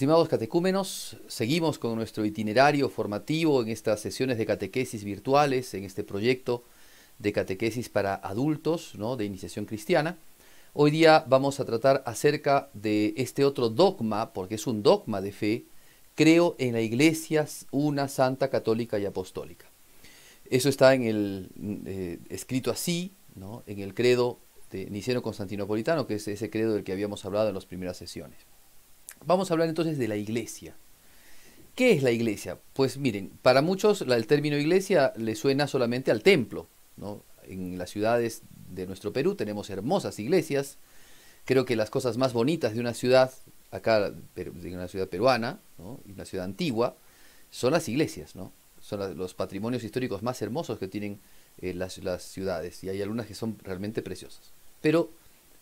Estimados catecúmenos, seguimos con nuestro itinerario formativo en estas sesiones de catequesis virtuales, en este proyecto de catequesis para adultos, ¿no?, de iniciación cristiana. Hoy día vamos a tratar acerca de este otro dogma, porque es un dogma de fe: creo en la Iglesia una, santa, católica y apostólica. Eso está en el escrito así, ¿no?, en el credo de Niceno-Constantinopolitano, que es ese credo del que habíamos hablado en las primeras sesiones. Vamos a hablar entonces de la Iglesia. ¿Qué es la Iglesia? Pues miren, para muchos el término Iglesia le suena solamente al templo, ¿no? En las ciudades de nuestro Perú tenemos hermosas iglesias. Creo que las cosas más bonitas de una ciudad, acá de una ciudad peruana, ¿no?, y una ciudad antigua, son las iglesias, ¿no? Son los patrimonios históricos más hermosos que tienen las ciudades, y hay algunas que son realmente preciosas. Pero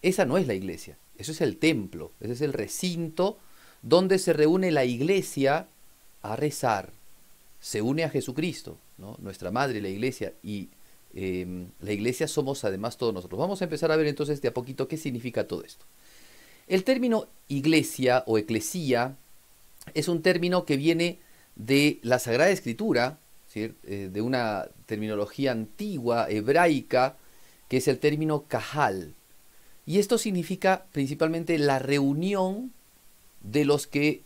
esa no es la iglesia, eso es el templo, ese es el recinto donde se reúne la iglesia a rezar. Se une a Jesucristo, ¿no?, nuestra madre, la iglesia, y la iglesia somos además todos nosotros. Vamos a empezar a ver entonces de a poquito qué significa todo esto. El término iglesia o eclesía es un término que viene de la Sagrada Escritura, ¿sí?, de una terminología antigua, hebraica, que es el término kahal. Y esto significa principalmente la reunión de los que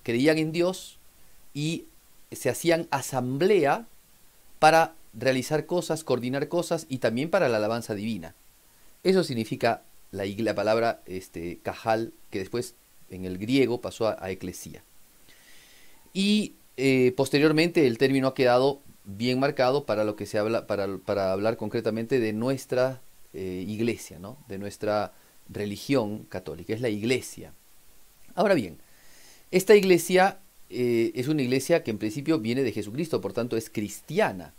creían en Dios y se hacían asamblea para realizar cosas, coordinar cosas, y también para la alabanza divina. Eso significa la palabra kahal, que después en el griego pasó a eclesía. Y posteriormente el término ha quedado bien marcado para lo que se habla, para hablar concretamente de nuestra iglesia, ¿no?, de nuestra religión católica, es la iglesia. Ahora bien, esta iglesia es una iglesia que en principio viene de Jesucristo, por tanto es cristiana.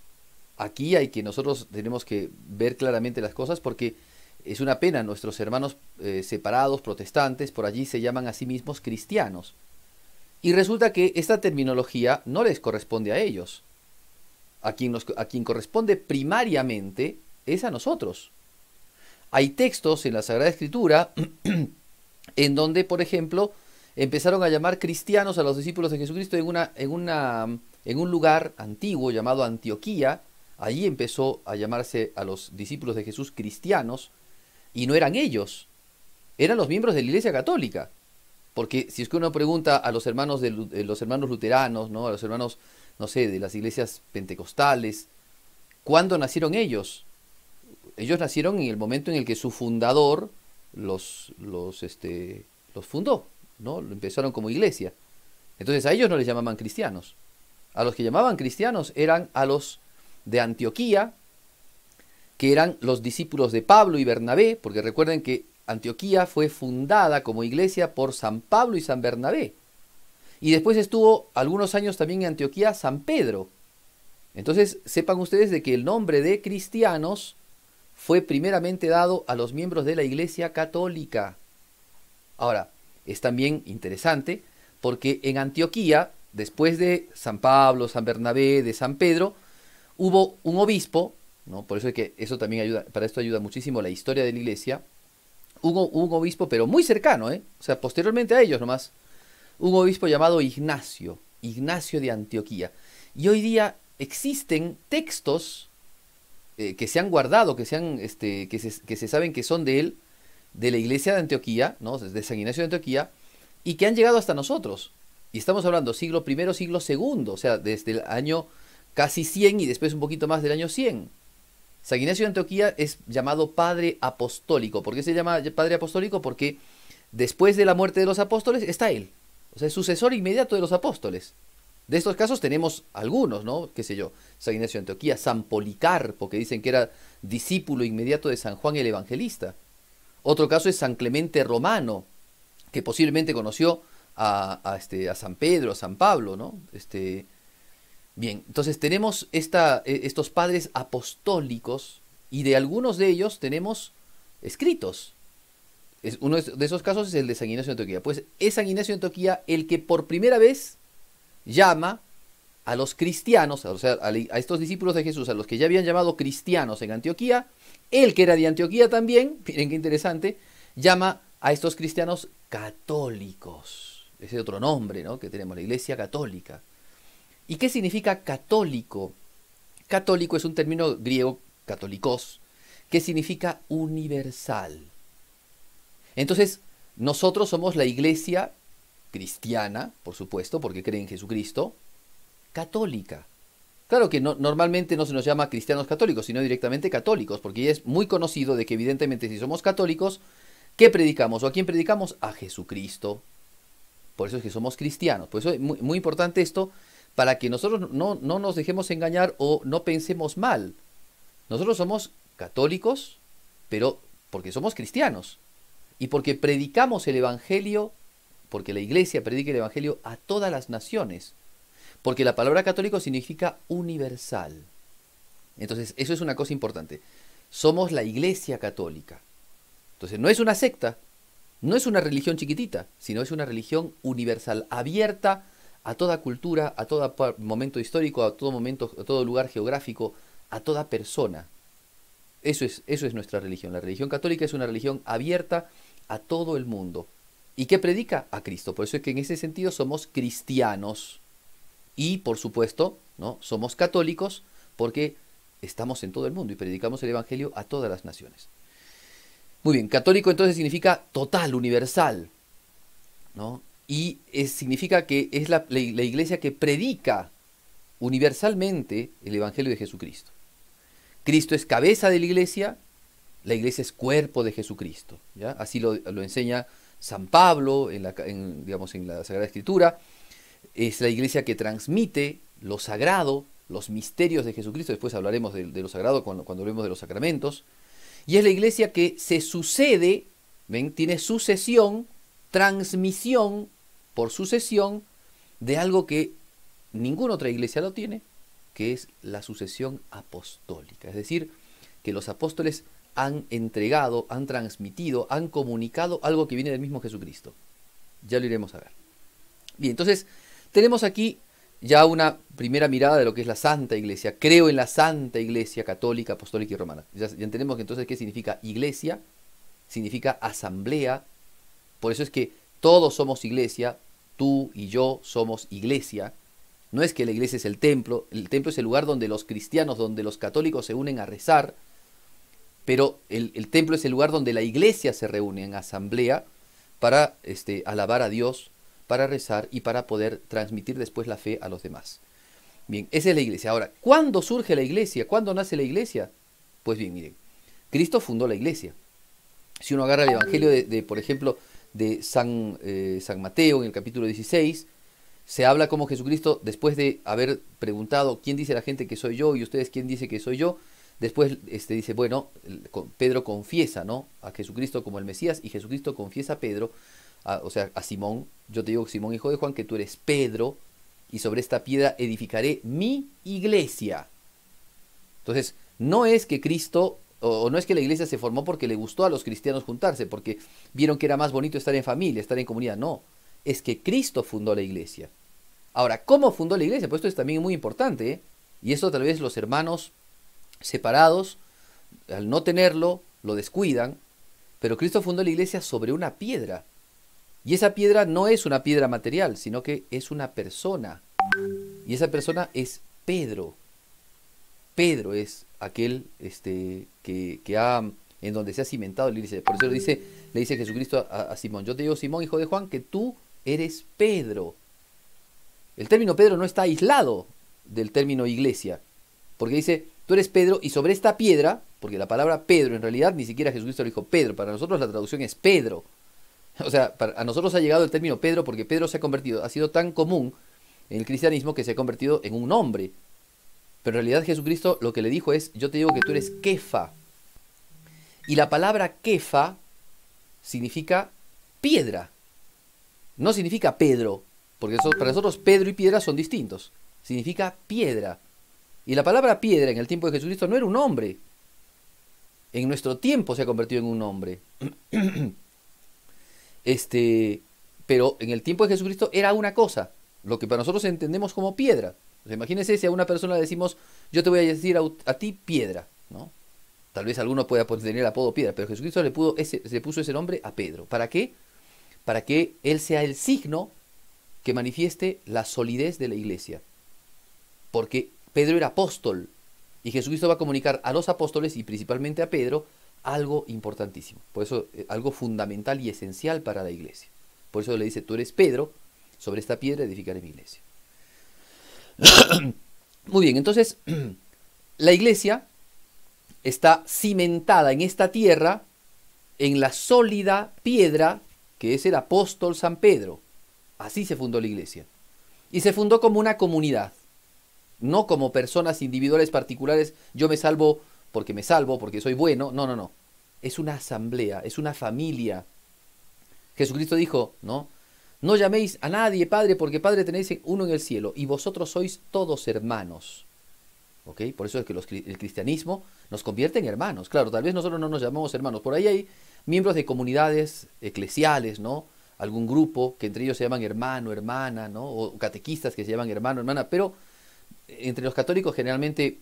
Aquí nosotros tenemos que ver claramente las cosas, porque es una pena, nuestros hermanos separados, protestantes, por allí se llaman a sí mismos cristianos. Y resulta que esta terminología no les corresponde a ellos. A quien corresponde primariamente es a nosotros. Hay textos en la Sagrada Escritura en donde, por ejemplo, empezaron a llamar cristianos a los discípulos de Jesucristo en un lugar antiguo llamado Antioquía. Allí empezó a llamarse a los discípulos de Jesús cristianos, y no eran ellos, eran los miembros de la Iglesia Católica. Porque si es que uno pregunta a los hermanos los hermanos luteranos, ¿no?, a los hermanos, no sé, de las iglesias pentecostales, ¿cuándo nacieron ellos? Ellos nacieron en el momento en el que su fundador los fundó, ¿no? Empezaron como iglesia. Entonces a ellos no les llamaban cristianos. A los que llamaban cristianos eran a los de Antioquía, que eran los discípulos de Pablo y Bernabé, porque recuerden que Antioquía fue fundada como iglesia por San Pablo y San Bernabé. Y después estuvo algunos años también en Antioquía San Pedro. Entonces sepan ustedes de que el nombre de cristianos fue primeramente dado a los miembros de la Iglesia Católica. Ahora, es también interesante porque en Antioquía, después de San Pablo, San Bernabé, de San Pedro, hubo un obispo, ¿no? Por eso es que eso también ayuda, para esto ayuda muchísimo la historia de la Iglesia. Hubo un obispo, pero muy cercano, o sea, posteriormente a ellos nomás, un obispo llamado Ignacio de Antioquía. Y hoy día existen textos que se han guardado, que se saben que son de él, de la iglesia de Antioquía, ¿no?, de San Ignacio de Antioquía, y que han llegado hasta nosotros. Y estamos hablando siglo I, siglo II, o sea, desde el año casi 100 y después un poquito más del año 100. San Ignacio de Antioquía es llamado Padre Apostólico. ¿Por qué se llama Padre Apostólico? Porque después de la muerte de los apóstoles está él. O sea, es sucesor inmediato de los apóstoles. De estos casos tenemos algunos, ¿no? Qué sé yo, San Ignacio de Antioquía, San Policarpo, que dicen que era discípulo inmediato de San Juan el Evangelista. Otro caso es San Clemente Romano, que posiblemente conoció a San Pedro, a San Pablo, ¿no? Bien, entonces tenemos estos padres apostólicos, y de algunos de ellos tenemos escritos. Uno de esos casos es el de San Ignacio de Antioquía. Pues es San Ignacio de Antioquía el que por primera vez llama a los cristianos, o sea, a estos discípulos de Jesús, a los que ya habían llamado cristianos en Antioquía. Él, que era de Antioquía también, miren qué interesante, llama a estos cristianos católicos. ese otro nombre, ¿no?, que tenemos, la Iglesia Católica. ¿Y qué significa católico? Católico es un término griego, católicos, que significa universal. Entonces, nosotros somos la Iglesia cristiana, por supuesto, porque cree en Jesucristo, católica. Claro que normalmente no se nos llama cristianos católicos, sino directamente católicos, porque ya es muy conocido de que evidentemente si somos católicos, ¿qué predicamos? ¿O a quién predicamos? A Jesucristo. Por eso es que somos cristianos. Por eso es muy, muy importante esto, para que nosotros no nos dejemos engañar o no pensemos mal. Nosotros somos católicos, pero porque somos cristianos. Y porque predicamos el Evangelio, porque la Iglesia predica el Evangelio a todas las naciones. Porque la palabra católico significa universal. Entonces, eso es una cosa importante. Somos la Iglesia Católica. Entonces, no es una secta, no es una religión chiquitita, sino es una religión universal, abierta a toda cultura, a todo momento histórico, a todo momento, a todo lugar geográfico, a toda persona. Eso es nuestra religión. La religión católica es una religión abierta a todo el mundo. ¿Y qué predica? A Cristo. Por eso es que en ese sentido somos cristianos. Y, por supuesto, ¿no?, somos católicos porque estamos en todo el mundo y predicamos el Evangelio a todas las naciones. Muy bien, católico entonces significa total, universal, ¿no? Y significa que es la iglesia que predica universalmente el Evangelio de Jesucristo. Cristo es cabeza de la iglesia es cuerpo de Jesucristo, ¿ya? Así lo enseña San Pablo digamos, en la Sagrada Escritura. Es la iglesia que transmite lo sagrado, los misterios de Jesucristo. Después hablaremos de lo sagrado cuando hablemos de los sacramentos. Y es la iglesia que se sucede, ¿ven?, tiene sucesión, transmisión por sucesión de algo que ninguna otra iglesia lo tiene, que es la sucesión apostólica. Es decir, que los apóstoles han entregado, han transmitido, han comunicado algo que viene del mismo Jesucristo. Ya lo iremos a ver. Bien, entonces tenemos aquí ya una primera mirada de lo que es la Santa Iglesia. Creo en la Santa Iglesia Católica, Apostólica y Romana. Ya entendemos que entonces qué significa iglesia, significa asamblea. Por eso es que todos somos iglesia, tú y yo somos iglesia. No es que la iglesia es el templo es el lugar donde los cristianos, donde los católicos se unen a rezar, pero el templo es el lugar donde la iglesia se reúne en asamblea para alabar a Dios, para rezar y para poder transmitir después la fe a los demás. Bien, esa es la iglesia. Ahora, ¿cuándo surge la iglesia? ¿Cuándo nace la iglesia? Pues bien, miren, Cristo fundó la iglesia. Si uno agarra el Evangelio por ejemplo, de San Mateo, en el capítulo 16, se habla como Jesucristo, después de haber preguntado ¿quién dice la gente que soy yo? Y ustedes ¿quién dice que soy yo? Después dice, bueno, Pedro confiesa, ¿no?, a Jesucristo como el Mesías, y Jesucristo confiesa a Pedro, a Simón: yo te digo, Simón, hijo de Juan, que tú eres Pedro, y sobre esta piedra edificaré mi iglesia. Entonces, no es que Cristo, o no es que la iglesia se formó porque le gustó a los cristianos juntarse, porque vieron que era más bonito estar en familia, estar en comunidad. No, es que Cristo fundó la iglesia. Ahora, ¿cómo fundó la iglesia? Pues esto es también muy importante, ¿eh? Y esto tal vez los hermanos separados, al no tenerlo, lo descuidan. Pero Cristo fundó la iglesia sobre una piedra. Y esa piedra no es una piedra material, sino que es una persona. Y esa persona es Pedro. Pedro es aquel en donde se ha cimentado la iglesia. Por eso le dice Jesucristo a Simón: yo te digo, Simón, hijo de Juan, que tú eres Pedro. El término Pedro no está aislado del término iglesia, porque dice: tú eres Pedro, y sobre esta piedra, porque la palabra Pedro en realidad ni siquiera Jesucristo lo dijo Pedro, para nosotros la traducción es Pedro. O sea, a nosotros ha llegado el término Pedro porque Pedro ha sido tan común en el cristianismo que se ha convertido en un nombre. Pero en realidad Jesucristo lo que le dijo es: yo te digo que tú eres Kefa. Y la palabra Kefa significa piedra. No significa Pedro, porque para nosotros Pedro y piedra son distintos. Significa piedra. Y la palabra piedra en el tiempo de Jesucristo no era un hombre. En nuestro tiempo se ha convertido en un hombre. Pero en el tiempo de Jesucristo era una cosa, lo que para nosotros entendemos como piedra. O sea, imagínense si a una persona le decimos: yo te voy a decir a ti piedra, ¿no? Tal vez alguno pueda tener el apodo piedra, pero Jesucristo le puso ese nombre a Pedro. ¿Para qué? Para que él sea el signo que manifieste la solidez de la iglesia. Porque Pedro era apóstol y Jesucristo va a comunicar a los apóstoles y principalmente a Pedro algo importantísimo. Por eso, algo fundamental y esencial para la iglesia. Por eso le dice, tú eres Pedro, sobre esta piedra edificaré mi iglesia. Muy bien, entonces, la iglesia está cimentada en esta tierra, en la sólida piedra que es el apóstol San Pedro. Así se fundó la iglesia. Y se fundó como una comunidad, no como personas individuales particulares, yo me salvo, porque soy bueno. No, no, no. Es una asamblea, es una familia. Jesucristo dijo, ¿no? No llaméis a nadie Padre, porque Padre tenéis uno en el cielo, y vosotros sois todos hermanos. ¿Ok? Por eso es que el cristianismo nos convierte en hermanos. Claro, tal vez nosotros no nos llamamos hermanos. Por ahí hay miembros de comunidades eclesiales, ¿no? Algún grupo que entre ellos se llaman hermano, hermana, ¿no? O catequistas que se llaman hermano, hermana. Pero entre los católicos generalmente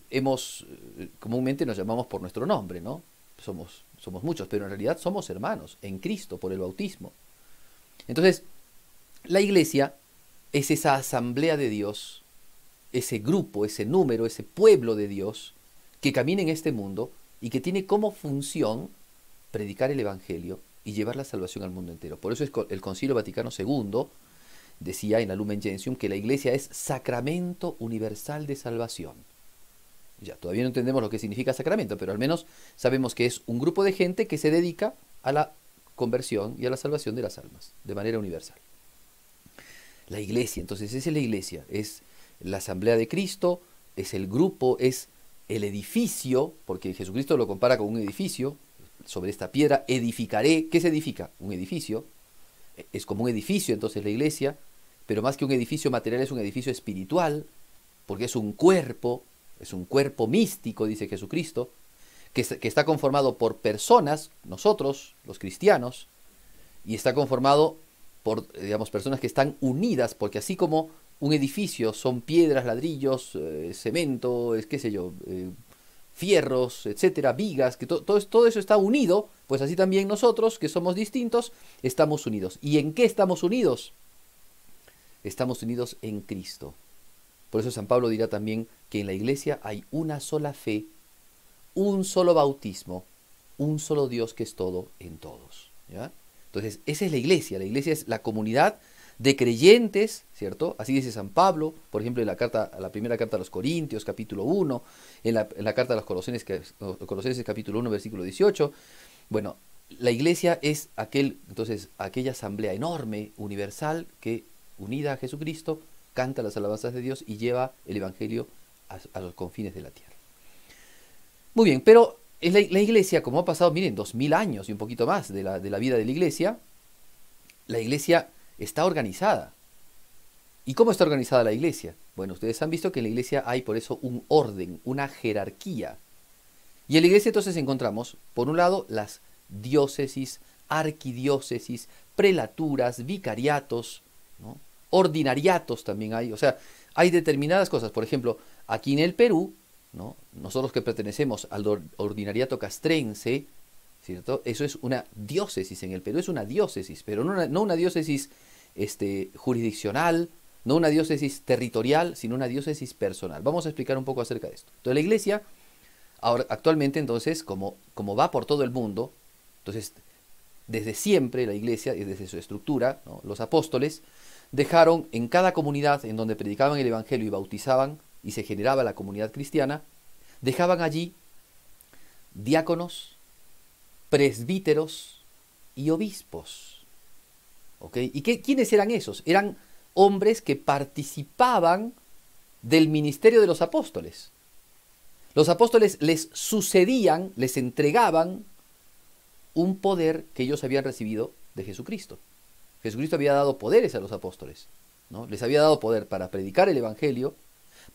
comúnmente nos llamamos por nuestro nombre, ¿no? Somos muchos, pero en realidad somos hermanos en Cristo por el bautismo. Entonces, la iglesia es esa asamblea de Dios, ese grupo, ese número, ese pueblo de Dios que camina en este mundo y que tiene como función predicar el Evangelio y llevar la salvación al mundo entero. Por eso el Concilio Vaticano II decía en la Lumen Gentium que la iglesia es sacramento universal de salvación. Ya, todavía no entendemos lo que significa sacramento, pero al menos sabemos que es un grupo de gente que se dedica a la conversión y a la salvación de las almas, de manera universal. La iglesia, entonces, esa es la iglesia, es la asamblea de Cristo, es el grupo, es el edificio, porque Jesucristo lo compara con un edificio, sobre esta piedra edificaré. ¿Qué se edifica? Un edificio, es como un edificio entonces la iglesia, pero más que un edificio material es un edificio espiritual, porque es un cuerpo místico, dice Jesucristo, que está conformado por personas, nosotros, los cristianos, y está conformado por, digamos, personas que están unidas, porque así como un edificio son piedras, ladrillos, cemento, qué sé yo, fierros, etcétera, vigas, que todo eso está unido, pues así también nosotros, que somos distintos, estamos unidos. ¿Y en qué estamos unidos? Estamos unidos en Cristo. Por eso San Pablo dirá también que en la iglesia hay una sola fe, un solo bautismo, un solo Dios que es todo en todos. ¿Ya? Entonces, esa es la iglesia es la comunidad de creyentes, ¿cierto? Así dice San Pablo, por ejemplo, en la primera carta a los Corintios, capítulo 1, en la carta a los Colosenses, capítulo 1, versículo 18. Bueno, la iglesia es aquella asamblea enorme, universal, que, unida a Jesucristo, canta las alabanzas de Dios y lleva el Evangelio a los confines de la tierra. Muy bien, pero la iglesia, como ha pasado, miren, 2000 años y un poquito más de la vida de la iglesia está organizada. ¿Y cómo está organizada la iglesia? Bueno, ustedes han visto que en la iglesia hay por eso un orden, una jerarquía. Y en la iglesia entonces encontramos, por un lado, las diócesis, arquidiócesis, prelaturas, vicariatos, ¿no? Ordinariatos también hay. O sea, hay determinadas cosas. Por ejemplo, aquí en el Perú, ¿no? Nosotros que pertenecemos al ordinariato castrense, ¿cierto? Eso es una diócesis en el Perú, es una diócesis, pero no una diócesis jurisdiccional, no una diócesis territorial, sino una diócesis personal. Vamos a explicar un poco acerca de esto. Entonces la iglesia, actualmente entonces, como va por todo el mundo, entonces desde siempre la iglesia, y desde su estructura, ¿no? Los apóstoles dejaron en cada comunidad en donde predicaban el Evangelio y bautizaban, y se generaba la comunidad cristiana, dejaban allí diáconos, presbíteros y obispos. ¿Ok? ¿Y quiénes eran esos? Eran hombres que participaban del ministerio de los apóstoles. Los apóstoles les sucedían, les entregaban un poder que ellos habían recibido de Jesucristo. Jesucristo había dado poderes a los apóstoles, ¿no? Les había dado poder para predicar el Evangelio,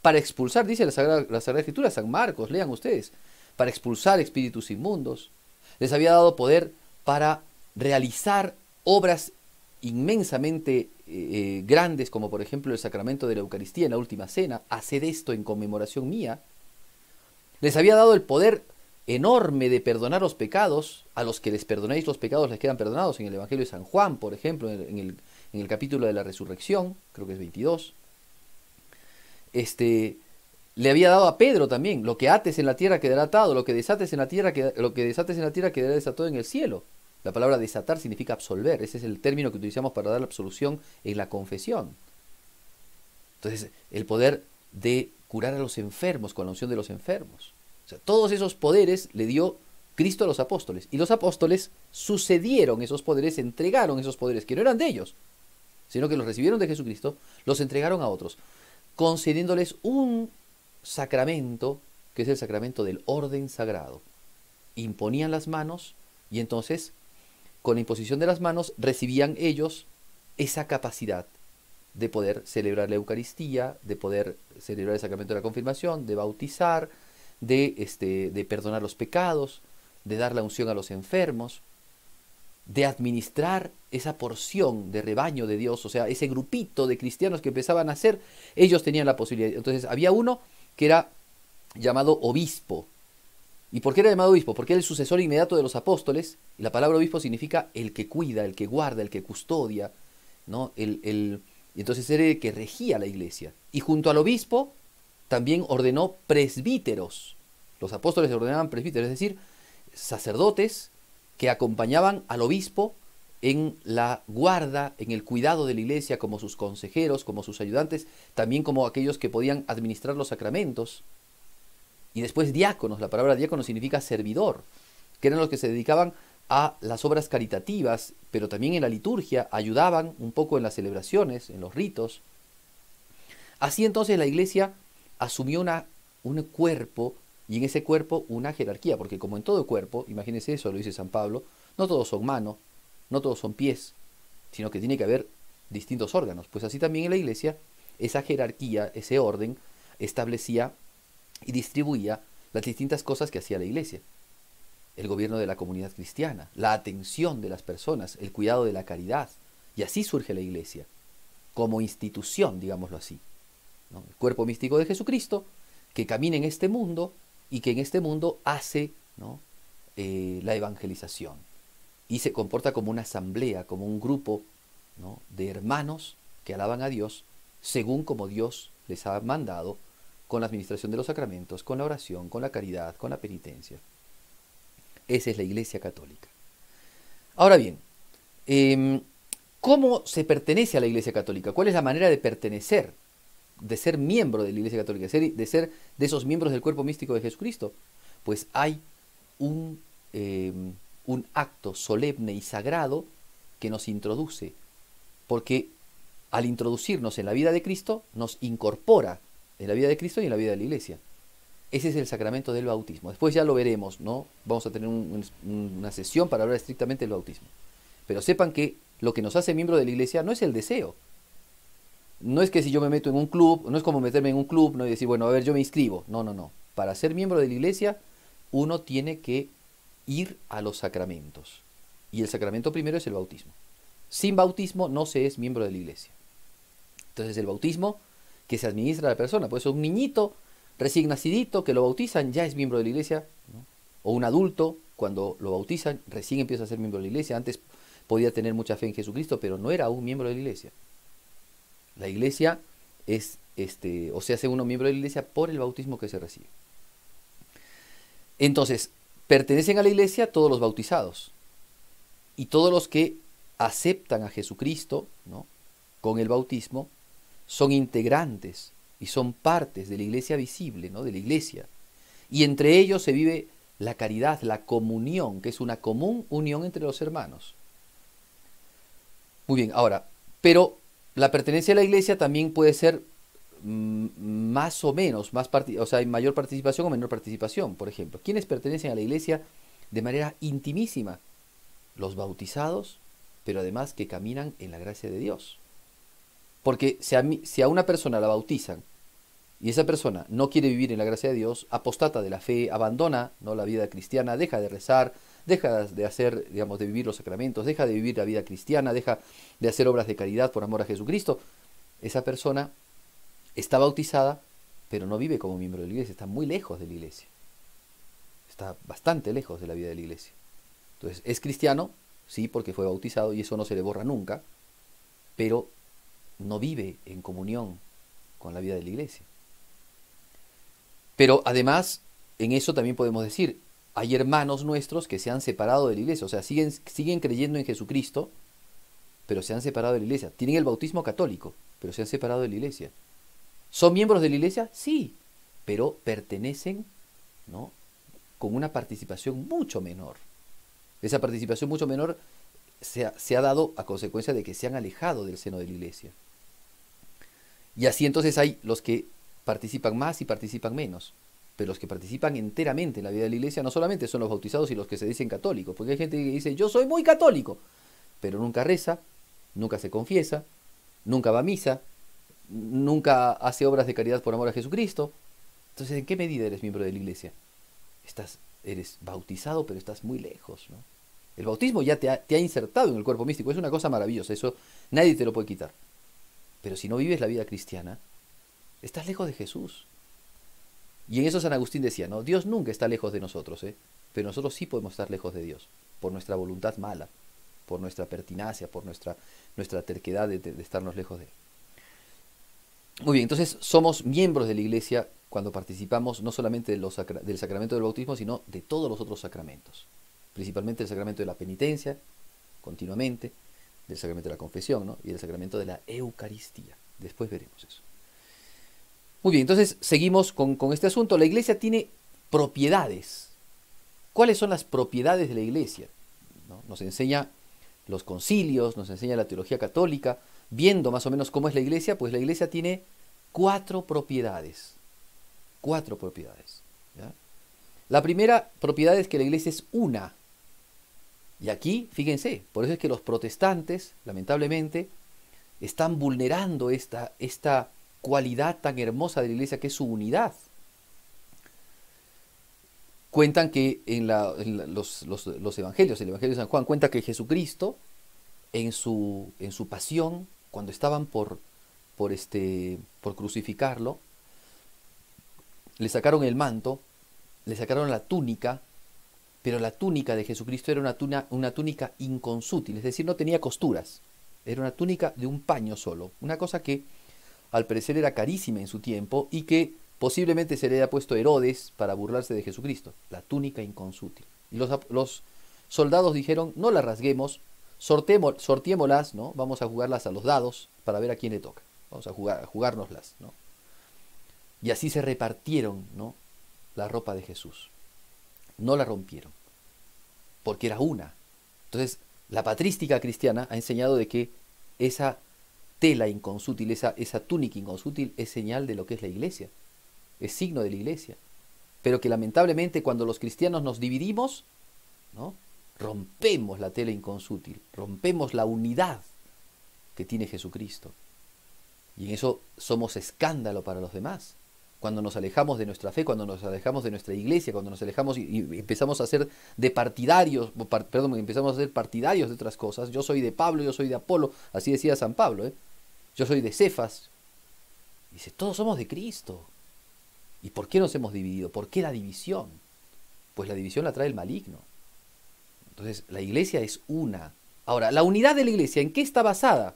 para expulsar, dice la Sagrada Escritura, San Marcos, lean ustedes, para expulsar espíritus inmundos. Les había dado poder para realizar obras inmensamente grandes, como por ejemplo el sacramento de la Eucaristía en la última cena. Haced esto en conmemoración mía. Les había dado el poder enorme de perdonar los pecados. A los que les perdonéis los pecados les quedan perdonados, en el Evangelio de San Juan, por ejemplo, en en el capítulo de la resurrección, creo que es 22, le había dado a Pedro también: lo que ates en la tierra quedará atado, lo que desates en la tierra, quedará desatado en el cielo. La palabra desatar significa absolver, ese es el término que utilizamos para dar la absolución en la confesión. Entonces, el poder de curar a los enfermos con la unción de los enfermos. O sea, todos esos poderes le dio Cristo a los apóstoles. Y los apóstoles sucedieron esos poderes, entregaron esos poderes, que no eran de ellos, sino que los recibieron de Jesucristo, los entregaron a otros, concediéndoles un sacramento, que es el sacramento del orden sagrado. Imponían las manos y entonces, con la imposición de las manos, recibían ellos esa capacidad de poder celebrar la Eucaristía, de poder celebrar el sacramento de la confirmación, de bautizar, de perdonar los pecados, de dar la unción a los enfermos, de administrar esa porción de rebaño de Dios, o sea, ese grupito de cristianos que empezaban a nacer, ellos tenían la posibilidad. Entonces había uno que era llamado obispo. ¿Y por qué era llamado obispo? Porque era el sucesor inmediato de los apóstoles, y la palabra obispo significa el que cuida, el que guarda, el que custodia, ¿no? Y entonces era el que regía la iglesia. Y junto al obispo también ordenó presbíteros. Los apóstoles ordenaban presbíteros, es decir, sacerdotes que acompañaban al obispo en la guarda, en el cuidado de la iglesia, como sus consejeros, como sus ayudantes, también como aquellos que podían administrar los sacramentos. Y después diáconos, la palabra diácono significa servidor, que eran los que se dedicaban a las obras caritativas, pero también en la liturgia, ayudaban un poco en las celebraciones, en los ritos. Así entonces la iglesia asumió un cuerpo, y en ese cuerpo una jerarquía, porque como en todo cuerpo, imagínense eso, lo dice San Pablo, no todos son manos, no todos son pies, sino que tiene que haber distintos órganos. Pues así también en la iglesia, esa jerarquía, ese orden, establecía y distribuía las distintas cosas que hacía la iglesia. El gobierno de la comunidad cristiana, la atención de las personas, el cuidado de la caridad. Y así surge la iglesia, como institución, digámoslo así, ¿no? El cuerpo místico de Jesucristo, que camina en este mundo y que en este mundo hace, ¿no?, la evangelización. Y se comporta como una asamblea, como un grupo, ¿no?, de hermanos que alaban a Dios según como Dios les ha mandado, con la administración de los sacramentos, con la oración, con la caridad, con la penitencia. Esa es la Iglesia Católica. Ahora bien, ¿cómo se pertenece a la Iglesia Católica? ¿Cuál es la manera de pertenecer, de ser miembro de la Iglesia Católica, de ser de esos miembros del cuerpo místico de Jesucristo? Pues hay un acto solemne y sagrado que nos introduce, porque al introducirnos en la vida de Cristo, nos incorpora en la vida de Cristo y en la vida de la Iglesia. Ese es el sacramento del bautismo. Después ya lo veremos, ¿no? Vamos a tener una sesión para hablar estrictamente del bautismo. Pero sepan que lo que nos hace miembro de la Iglesia no es el deseo. No es que si yo me meto en un club, no es como meterme en un club, ¿no?, y decir, bueno, a ver, yo me inscribo. No, no, no. Para ser miembro de la Iglesia, uno tiene que ir a los sacramentos. Y el sacramento primero es el bautismo. Sin bautismo no se es miembro de la Iglesia. Entonces el bautismo que se administra a la persona, pues un niñito recién nacidito que lo bautizan ya es miembro de la iglesia, ¿no? O un adulto, cuando lo bautizan, recién empieza a ser miembro de la iglesia. Antes podía tener mucha fe en Jesucristo, pero no era aún miembro de la iglesia. La iglesia es, o se hace uno miembro de la iglesia por el bautismo que se recibe. Entonces, pertenecen a la iglesia todos los bautizados y todos los que aceptan a Jesucristo, ¿no?, con el bautismo, son integrantes y son partes de la iglesia visible, ¿no?, de la iglesia. Y entre ellos se vive la caridad, la comunión, que es una común unión entre los hermanos. Muy bien, ahora, pero la pertenencia a la iglesia también puede ser más o menos, o sea, hay mayor participación o menor participación. Por ejemplo, ¿quiénes pertenecen a la iglesia de manera intimísima? Los bautizados, pero además que caminan en la gracia de Dios. Porque si a una persona la bautizan y esa persona no quiere vivir en la gracia de Dios, apostata de la fe, abandona, ¿no?, la vida cristiana, deja de rezar, deja de hacer, digamos, de vivir los sacramentos, deja de vivir la vida cristiana, deja de hacer obras de caridad por amor a Jesucristo, esa persona está bautizada, pero no vive como miembro de la iglesia, está muy lejos de la iglesia. Está bastante lejos de la vida de la iglesia. Entonces, ¿es cristiano? Sí, porque fue bautizado y eso no se le borra nunca. pero no vive en comunión con la vida de la iglesia. Pero además, en eso también podemos decir, hay hermanos nuestros que se han separado de la iglesia, o sea, siguen creyendo en Jesucristo, pero se han separado de la iglesia. Tienen el bautismo católico, pero se han separado de la iglesia. ¿Son miembros de la iglesia? Sí, pero pertenecen, ¿no?, con una participación mucho menor. Esa participación mucho menor se ha dado a consecuencia de que se han alejado del seno de la iglesia. Y así entonces hay los que participan más y participan menos. Pero los que participan enteramente en la vida de la iglesia no solamente son los bautizados y los que se dicen católicos, porque hay gente que dice, yo soy muy católico, pero nunca reza, nunca se confiesa, nunca va a misa, nunca hace obras de caridad por amor a Jesucristo. Entonces, ¿en qué medida eres miembro de la iglesia? Eres bautizado, pero estás muy lejos, ¿no? El bautismo ya te ha insertado en el cuerpo místico, es una cosa maravillosa, eso nadie te lo puede quitar. Pero si no vives la vida cristiana, estás lejos de Jesús. Y en eso San Agustín decía, ¿no?, Dios nunca está lejos de nosotros, pero nosotros sí podemos estar lejos de Dios, por nuestra voluntad mala, por nuestra pertinacia, por nuestra terquedad de estarnos lejos de Él. Muy bien, entonces somos miembros de la iglesia cuando participamos no solamente del sacramento del bautismo, sino de todos los otros sacramentos, principalmente el sacramento de la penitencia, continuamente, del sacramento de la confesión, ¿no?, y el sacramento de la Eucaristía. Después veremos eso. Muy bien, entonces seguimos con este asunto. La iglesia tiene propiedades. ¿Cuáles son las propiedades de la iglesia? ¿No? Nos enseña los concilios, nos enseña la teología católica. Viendo más o menos cómo es la iglesia, pues la iglesia tiene 4 propiedades. 4 propiedades. ¿Ya? La primera propiedad es que la iglesia es una. Y aquí, fíjense, por eso es que los protestantes, lamentablemente, están vulnerando esta cualidad tan hermosa de la iglesia, que es su unidad. Cuentan que los evangelios, el evangelio de San Juan cuenta que Jesucristo, en su pasión, cuando estaban por crucificarlo, le sacaron el manto, le sacaron la túnica, pero la túnica de Jesucristo era una túnica inconsútil, es decir, no tenía costuras, era una túnica de un paño solo, una cosa que al parecer era carísima en su tiempo y que posiblemente se le haya puesto Herodes para burlarse de Jesucristo, la túnica inconsútil. Y los soldados dijeron, no la rasguemos, sorteémoslas, ¿no? Vamos a jugarlas a los dados para ver a quién le toca. Vamos a jugárnoslas, ¿no? Y así se repartieron, ¿no?, la ropa de Jesús. No la rompieron, porque era una. Entonces, la patrística cristiana ha enseñado de que esa tela inconsútil, esa túnica inconsútil es señal de lo que es la iglesia, es signo de la iglesia. Pero que lamentablemente cuando los cristianos nos dividimos, ¿no?, rompemos la tela inconsútil, rompemos la unidad que tiene Jesucristo. Y en eso somos escándalo para los demás. Cuando nos alejamos de nuestra fe, cuando nos alejamos de nuestra iglesia, cuando nos alejamos y empezamos a ser empezamos a ser partidarios de otras cosas. Yo soy de Pablo, yo soy de Apolo, así decía San Pablo, yo soy de Cefas. Dice, todos somos de Cristo. ¿Y por qué nos hemos dividido? ¿Por qué la división? Pues la división la trae el maligno. Entonces, la iglesia es una. Ahora, la unidad de la iglesia, ¿en qué está basada?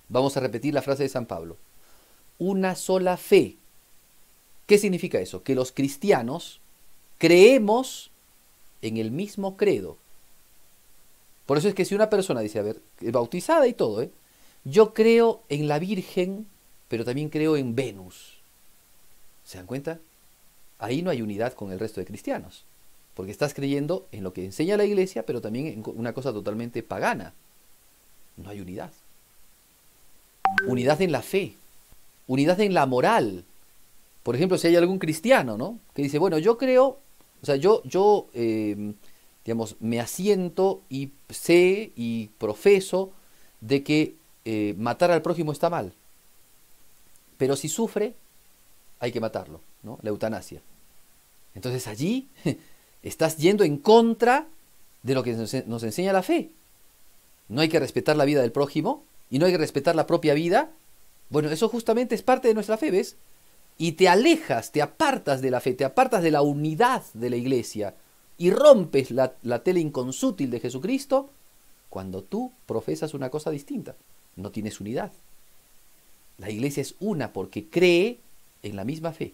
Vamos a repetir la frase de San Pablo. Una sola fe. ¿Qué significa eso? Que los cristianos creemos en el mismo credo. Por eso es que si una persona dice, a ver, bautizada y todo, yo creo en la Virgen, pero también creo en Venus. ¿Se dan cuenta? Ahí no hay unidad con el resto de cristianos. Porque estás creyendo en lo que enseña la iglesia, pero también en una cosa totalmente pagana. No hay unidad. Unidad en la fe. Unidad en la moral. Por ejemplo, si hay algún cristiano, ¿no?, que dice, bueno, yo creo, o sea, yo me asiento y sé y profeso de que matar al prójimo está mal. Pero si sufre, hay que matarlo, ¿no?, la eutanasia. Entonces allí estás yendo en contra de lo que nos enseña la fe. No hay que respetar la vida del prójimo y no hay que respetar la propia vida. Bueno, eso justamente es parte de nuestra fe, ¿ves? Y te alejas, te apartas de la fe, te apartas de la unidad de la iglesia y rompes la tela inconsútil de Jesucristo cuando tú profesas una cosa distinta. no tienes unidad. La iglesia es una porque cree en la misma fe.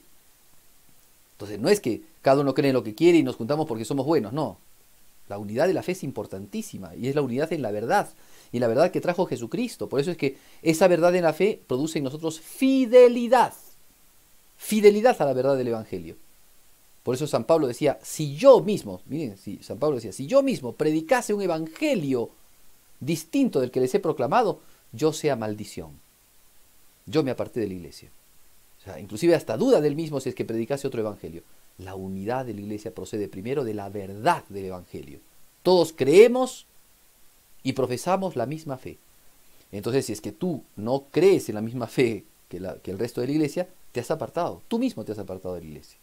Entonces no es que cada uno cree en lo que quiere y nos juntamos porque somos buenos, no. La unidad de la fe es importantísima y es la unidad en la verdad y la verdad que trajo Jesucristo. Por eso es que esa verdad en la fe produce en nosotros fidelidad. Fidelidad a la verdad del Evangelio. Por eso San Pablo decía, si yo mismo, miren, San Pablo decía, si yo mismo predicase un evangelio distinto del que les he proclamado, yo sea maldición. Yo me aparté de la iglesia. O sea, inclusive hasta duda del mismo si es que predicase otro evangelio. La unidad de la iglesia procede primero de la verdad del evangelio. Todos creemos y profesamos la misma fe. Entonces, si es que tú no crees en la misma fe que el resto de la iglesia, te has apartado. Tú mismo te has apartado de la iglesia.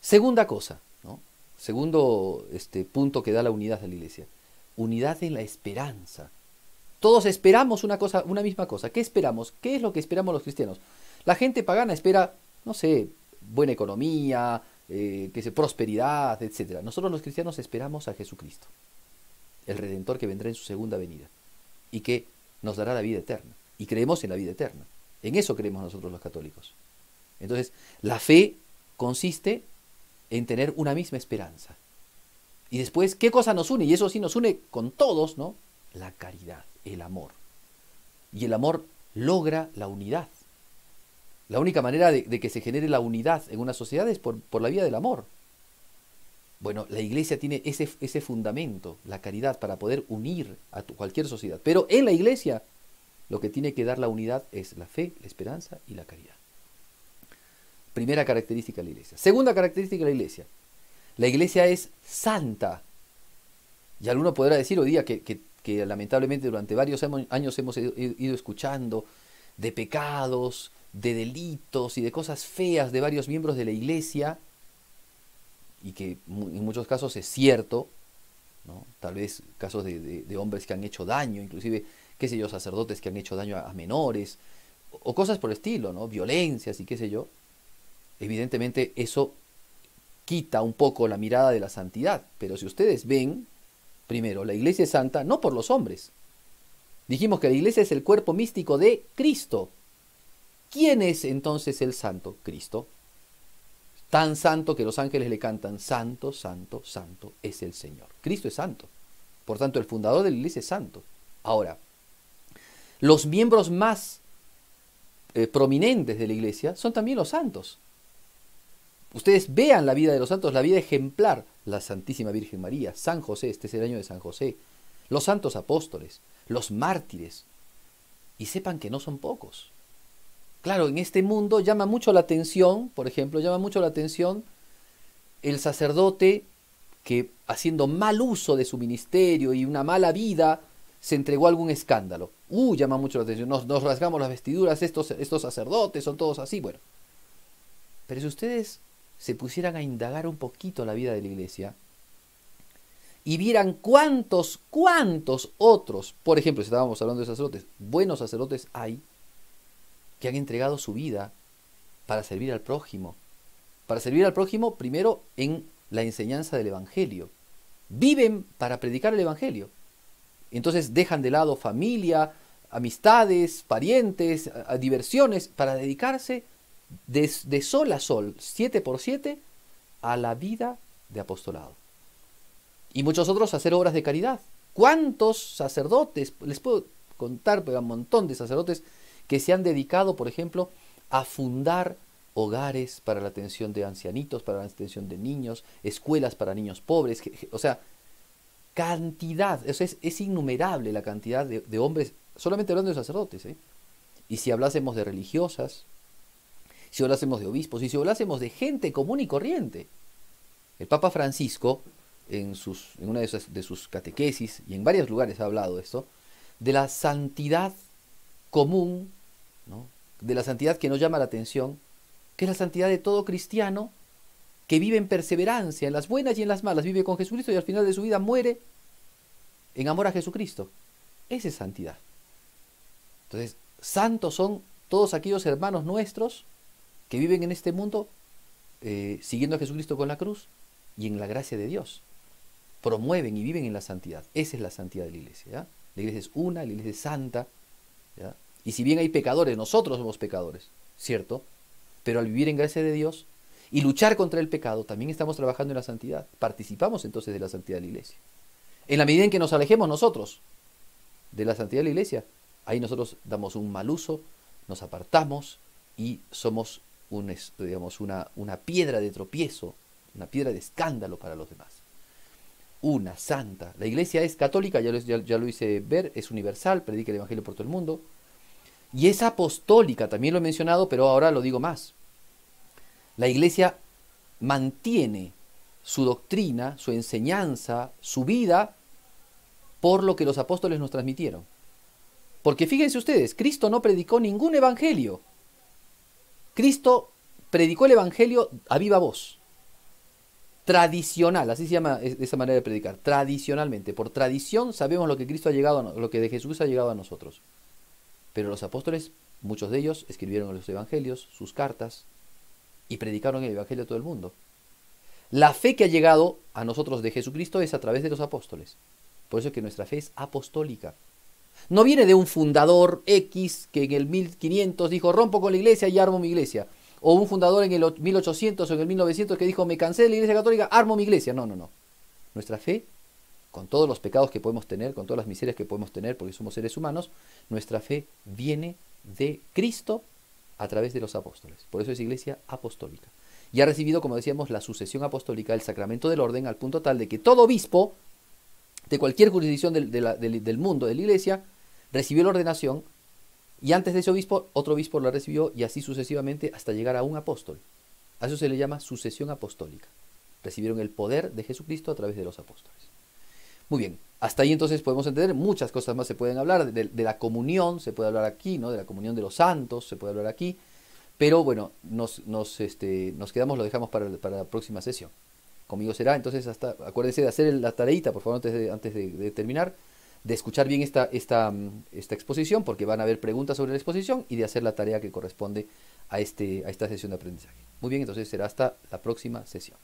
Segunda cosa, ¿no? Segundo punto que da la unidad de la iglesia. Unidad en la esperanza. Todos esperamos una misma cosa. ¿Qué esperamos? ¿Qué es lo que esperamos los cristianos? La gente pagana espera, no sé, buena economía, prosperidad, etc. Nosotros los cristianos esperamos a Jesucristo, el Redentor que vendrá en su segunda venida y que nos dará la vida eterna. Y creemos en la vida eterna. En eso creemos nosotros los católicos. Entonces, la fe consiste en tener una misma esperanza. Y después, ¿qué cosa nos une? Y eso sí nos une con todos, ¿no? La caridad, el amor. Y el amor logra la unidad. La única manera de que se genere la unidad en una sociedad es por la vía del amor. Bueno, la iglesia tiene ese fundamento, la caridad, para poder unir a cualquier sociedad. Pero en la iglesia lo que tiene que dar la unidad es la fe, la esperanza y la caridad. Primera característica de la iglesia. Segunda característica de la iglesia. La iglesia es santa. Y alguno podrá decir hoy día que lamentablemente durante varios años hemos ido escuchando de pecados, de delitos y de cosas feas de varios miembros de la iglesia, y que en muchos casos es cierto, ¿no? Tal vez casos de hombres que han hecho daño, inclusive, qué sé yo, sacerdotes que han hecho daño a menores, o cosas por el estilo, ¿no? Violencias y qué sé yo. Evidentemente eso quita un poco la mirada de la santidad, pero si ustedes ven, primero, la iglesia es santa no por los hombres. Dijimos que la iglesia es el cuerpo místico de Cristo. ¿Quién es entonces el santo? Cristo. Tan santo que los ángeles le cantan, santo, santo, santo es el Señor. Cristo es santo. Por tanto, el fundador de la iglesia es santo. Ahora, los miembros más prominentes de la iglesia son también los santos. Ustedes vean la vida de los santos, la vida ejemplar, la Santísima Virgen María, San José, este es el año de San José, los santos apóstoles, los mártires, y sepan que no son pocos. Claro, en este mundo llama mucho la atención, por ejemplo, llama mucho la atención el sacerdote que, haciendo mal uso de su ministerio y una mala vida, se entregó a algún escándalo. Llama mucho la atención, nos rasgamos las vestiduras, estos sacerdotes son todos así, bueno. Pero si ustedes se pusieran a indagar un poquito la vida de la iglesia y vieran cuántos otros, por ejemplo, si estábamos hablando de sacerdotes, buenos sacerdotes hay que han entregado su vida para servir al prójimo. Para servir al prójimo primero en la enseñanza del Evangelio. Viven para predicar el Evangelio. Entonces dejan de lado familia, amistades, parientes, a diversiones, para dedicarse de sol a sol, 7x7, a la vida de apostolado. Y muchos otros a hacer obras de caridad. ¿Cuántos sacerdotes? Les puedo contar, pero un montón de sacerdotes que se han dedicado, por ejemplo, a fundar hogares para la atención de ancianitos, para la atención de niños, escuelas para niños pobres, o sea, cantidad, es innumerable la cantidad de hombres, solamente hablando de sacerdotes, ¿eh? Y si hablásemos de religiosas, si hablásemos de obispos, y si hablásemos de gente común y corriente. El Papa Francisco, en una de sus catequesis, y en varios lugares ha hablado de esto, de la santidad común, ¿no? De la santidad que nos llama la atención, que es la santidad de todo cristiano que vive en perseverancia, en las buenas y en las malas, vive con Jesucristo y al final de su vida muere en amor a Jesucristo. Esa es santidad. Entonces, santos son todos aquellos hermanos nuestros que viven en este mundo siguiendo a Jesucristo con la cruz y en la gracia de Dios. Promueven y viven en la santidad. Esa es la santidad de la iglesia, ¿ya? La iglesia es una, la iglesia es santa, ¿ya? Y si bien hay pecadores, nosotros somos pecadores, ¿cierto? Pero al vivir en gracia de Dios y luchar contra el pecado, también estamos trabajando en la santidad. Participamos entonces de la santidad de la iglesia. En la medida en que nos alejemos nosotros de la santidad de la iglesia, ahí nosotros damos un mal uso, nos apartamos y somos una piedra de tropiezo, una piedra de escándalo para los demás. Una santa. La iglesia es católica, ya lo hice ver, es universal, predica el evangelio por todo el mundo. Y es apostólica, también lo he mencionado, pero ahora lo digo más. La iglesia mantiene su doctrina, su enseñanza, su vida, por lo que los apóstoles nos transmitieron. Porque fíjense ustedes, Cristo no predicó ningún evangelio. Cristo predicó el evangelio a viva voz. Tradicional, así se llama esa manera de predicar. Tradicionalmente, por tradición sabemos lo que Cristo ha llegado, lo que de Jesús ha llegado a nosotros. Pero los apóstoles, muchos de ellos, escribieron los evangelios, sus cartas, y predicaron el evangelio a todo el mundo. La fe que ha llegado a nosotros de Jesucristo es a través de los apóstoles. Por eso es que nuestra fe es apostólica. No viene de un fundador X que en el 1500 dijo, rompo con la iglesia y armo mi iglesia. O un fundador en el 1800 o en el 1900 que dijo, me cansé de la iglesia católica, armo mi iglesia. No, no, no. Nuestra fe, con todos los pecados que podemos tener, con todas las miserias que podemos tener, porque somos seres humanos, nuestra fe viene de Cristo a través de los apóstoles. Por eso es iglesia apostólica. Y ha recibido, como decíamos, la sucesión apostólica, el sacramento del orden, al punto tal de que todo obispo de cualquier jurisdicción del mundo, de la iglesia, recibió la ordenación, y antes de ese obispo, otro obispo la recibió, y así sucesivamente hasta llegar a un apóstol. A eso se le llama sucesión apostólica. Recibieron el poder de Jesucristo a través de los apóstoles. Muy bien, hasta ahí entonces podemos entender, muchas cosas más se pueden hablar, de la comunión se puede hablar aquí, ¿no? De la comunión de los santos se puede hablar aquí, pero bueno, nos quedamos, lo dejamos para la próxima sesión. Conmigo será, entonces acuérdense de hacer la tareita, por favor, antes de terminar, de escuchar bien esta exposición, porque van a haber preguntas sobre la exposición, y de hacer la tarea que corresponde a esta sesión de aprendizaje. Muy bien, entonces será hasta la próxima sesión.